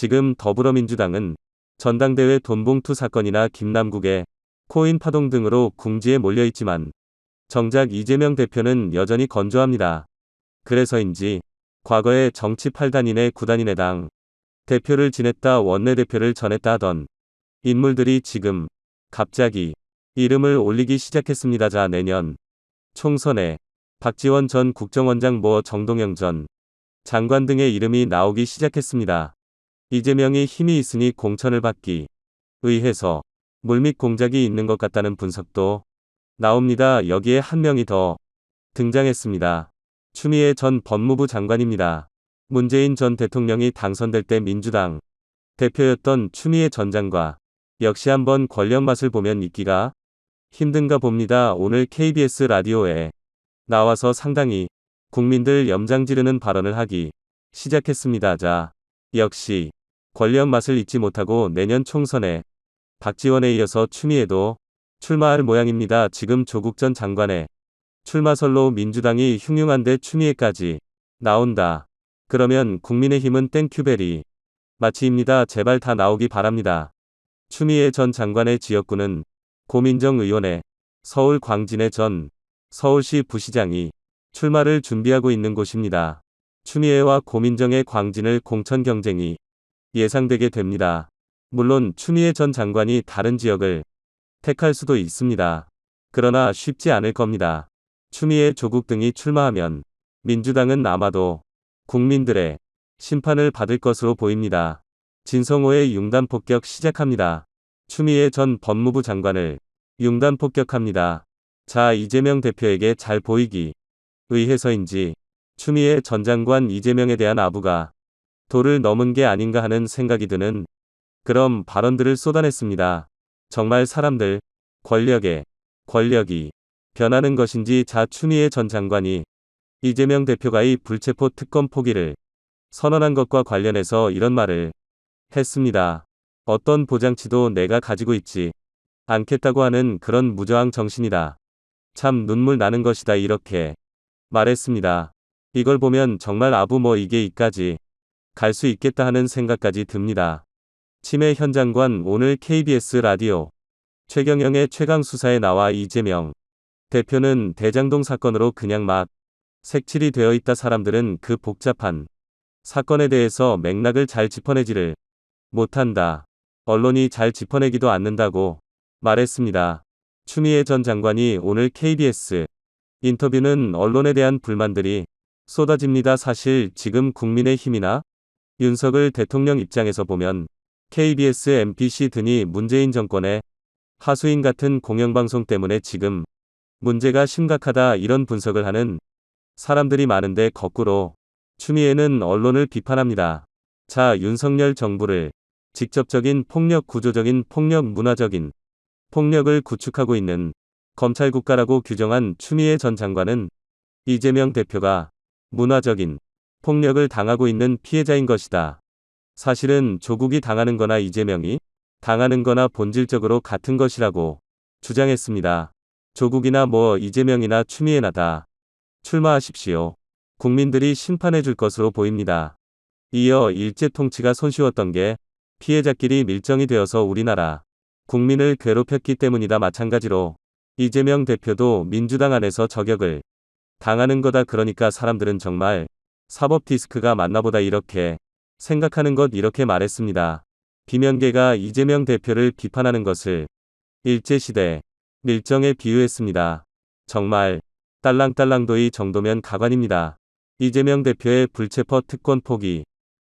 지금 더불어민주당은 전당대회 돈봉투 사건이나 김남국의 코인 파동 등으로 궁지에 몰려있지만 정작 이재명 대표는 여전히 건조합니다. 그래서인지 과거에 정치 8단인의 9단인의 당 대표를 지냈다 원내대표를 전했다 하던 인물들이 지금 갑자기 이름을 올리기 시작했습니다. 자, 내년 총선에 박지원 전 국정원장 정동영 전 장관 등의 이름이 나오기 시작했습니다. 이재명이 힘이 있으니 공천을 받기 의해서 물밑 공작이 있는 것 같다는 분석도 나옵니다. 여기에 한 명이 더 등장했습니다. 추미애 전 법무부 장관입니다. 문재인 전 대통령이 당선될 때 민주당 대표였던 추미애 전 장관 역시 한번 권력 맛을 보면 잊기가 힘든가 봅니다. 오늘 KBS 라디오에 나와서 상당히 국민들 염장 지르는 발언을 하기 시작했습니다. 자, 역시 권력 맛을 잊지 못하고 내년 총선에 박지원에 이어서 추미애도 출마할 모양입니다. 지금 조국 전 장관의 출마설로 민주당이 흉흉한데 추미애까지 나온다. 그러면 국민의힘은 땡큐베리 마치입니다. 제발 다 나오기 바랍니다. 추미애 전 장관의 지역구는 고민정 의원의 서울 광진의 전 서울시 부시장이 출마를 준비하고 있는 곳입니다. 추미애와 고민정의 광진을 공천 경쟁이 예상되게 됩니다. 물론 추미애 전 장관이 다른 지역을 택할 수도 있습니다. 그러나 쉽지 않을 겁니다. 추미애, 조국 등이 출마하면 민주당은 아마도 국민들의 심판을 받을 것으로 보입니다. 진성호의 융단 폭격 시작합니다. 추미애 전 법무부 장관을 융단 폭격합니다. 자, 이재명 대표에게 잘 보이기 의해서인지 추미애 전 장관 이재명에 대한 아부가 도를 넘은 게 아닌가 하는 생각이 드는 그런 발언들을 쏟아냈습니다. 정말 사람들, 권력이 변하는 것인지. 자, 추미애 전 장관이 이재명 대표가 이 불체포 특검 포기를 선언한 것과 관련해서 이런 말을 했습니다. 어떤 보장치도 내가 가지고 있지 않겠다고 하는 그런 무저항 정신이다. 참 눈물 나는 것이다. 이렇게 말했습니다. 이걸 보면 정말 아부 이게 이까지 갈 수 있겠다 하는 생각까지 듭니다. 치매 현장관 오늘 KBS 라디오 최경영의 최강수사에 나와 이재명 대표는 대장동 사건으로 그냥 막 색칠이 되어 있다. 사람들은 그 복잡한 사건에 대해서 맥락을 잘 짚어내지를 못한다. 언론이 잘 짚어내기도 않는다고 말했습니다. 추미애 전 장관이 오늘 KBS 인터뷰는 언론에 대한 불만들이 쏟아집니다. 사실 지금 국민의힘이나 윤석열 대통령 입장에서 보면 KBS, MBC 등이 문재인 정권의 하수인 같은 공영방송 때문에 지금 문제가 심각하다 이런 분석을 하는 사람들이 많은데 거꾸로 추미애는 언론을 비판합니다. 자, 윤석열 정부를 직접적인 폭력, 구조적인 폭력, 문화적인 폭력을 구축하고 있는 검찰국가라고 규정한 추미애 전 장관은 이재명 대표가 문화적인 폭력을 당하고 있는 피해자인 것이다. 사실은 조국이 당하는 거나 이재명이 당하는 거나 본질적으로 같은 것이라고 주장했습니다. 조국이나 이재명이나 추미애나 다 출마하십시오. 국민들이 심판해 줄 것으로 보입니다. 이어 일제 통치가 손쉬웠던 게 피해자끼리 밀정이 되어서 우리나라 국민을 괴롭혔기 때문이다. 마찬가지로 이재명 대표도 민주당 안에서 저격을 당하는 거다. 그러니까 사람들은 정말 사법 디스크가 맞나보다 이렇게 생각하는 것 이렇게 말했습니다. 비명계가 이재명 대표를 비판하는 것을 일제시대 밀정에 비유했습니다. 정말 딸랑딸랑도이 정도면 가관입니다. 이재명 대표의 불체포 특권 포기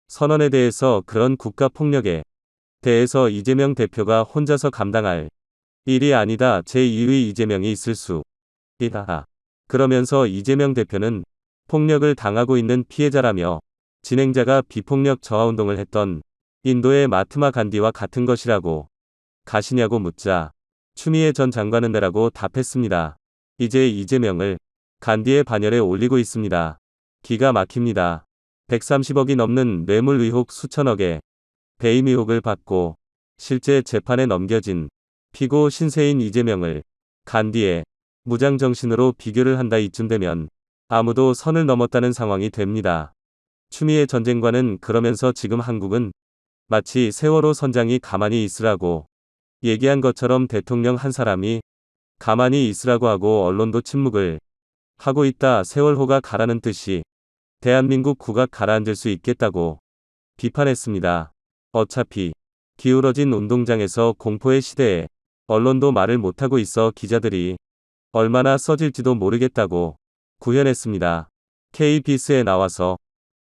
선언에 대해서 그런 국가폭력에 대해서 이재명 대표가 혼자서 감당할 일이 아니다. 제2의 이재명이 있을 수 있다. 그러면서 이재명 대표는 폭력을 당하고 있는 피해자라며 진행자가 비폭력 저하운동을 했던 인도의 마트마 간디와 같은 것이라고 가시냐고 묻자 추미애 전 장관은 네라고 답했습니다. 이제 이재명을 간디의 반열에 올리고 있습니다. 기가 막힙니다. 130억이 넘는 뇌물 의혹 수천억의 배임 의혹을 받고 실제 재판에 넘겨진 피고 신세인 이재명을 간디의 무장정신으로 비교를 한다. 이쯤 되면 아무도 선을 넘었다는 상황이 됩니다. 추미애 전쟁관은 그러면서 지금 한국은 마치 세월호 선장이 가만히 있으라고 얘기한 것처럼 대통령 한 사람이 가만히 있으라고 하고 언론도 침묵을 하고 있다. 세월호가 가라는 뜻이 대한민국 국악 가라앉을 수 있겠다고 비판했습니다. 어차피 기울어진 운동장에서 공포의 시대에 언론도 말을 못하고 있어 기자들이 얼마나 써질지도 모르겠다고 구현했습니다. KBS에 나와서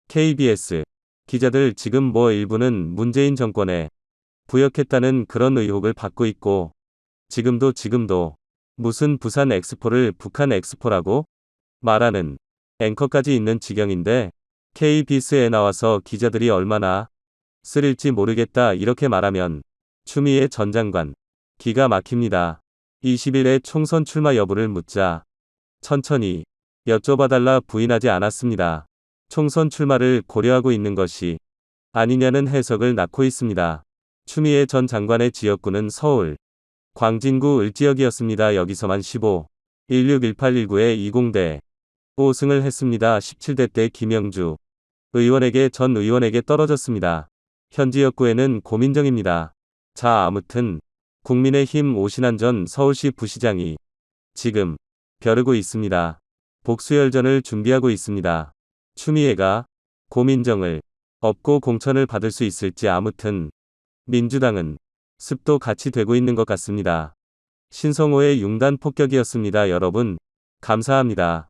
KBS 기자들 지금 뭐 일부는 문재인 정권에 부역했다는 그런 의혹을 받고 있고 지금도 무슨 부산 엑스포를 북한 엑스포라고 말하는 앵커까지 있는 지경인데 KBS에 나와서 기자들이 얼마나 쓰릴지 모르겠다 이렇게 말하면 추미애 전 장관 기가 막힙니다. 20일에 총선 출마 여부를 묻자 천천히 여쭤봐달라 부인하지 않았습니다. 총선 출마를 고려하고 있는 것이 아니냐는 해석을 낳고 있습니다. 추미애 전 장관의 지역구는 서울 광진구 을지역이었습니다. 여기서만 15, 161819에 20대 5승을 했습니다. 17대 때 김영주 전 의원에게 떨어졌습니다. 현 지역구에는 고민정입니다. 자, 아무튼 국민의힘 오신환 전 서울시 부시장이 지금 벼르고 있습니다. 복수열전을 준비하고 있습니다. 추미애가 고민정을 업고 공천을 받을 수 있을지 아무튼 민주당은 습도 같이 되고 있는 것 같습니다. 신성호의 융단 폭격이었습니다. 여러분, 감사합니다.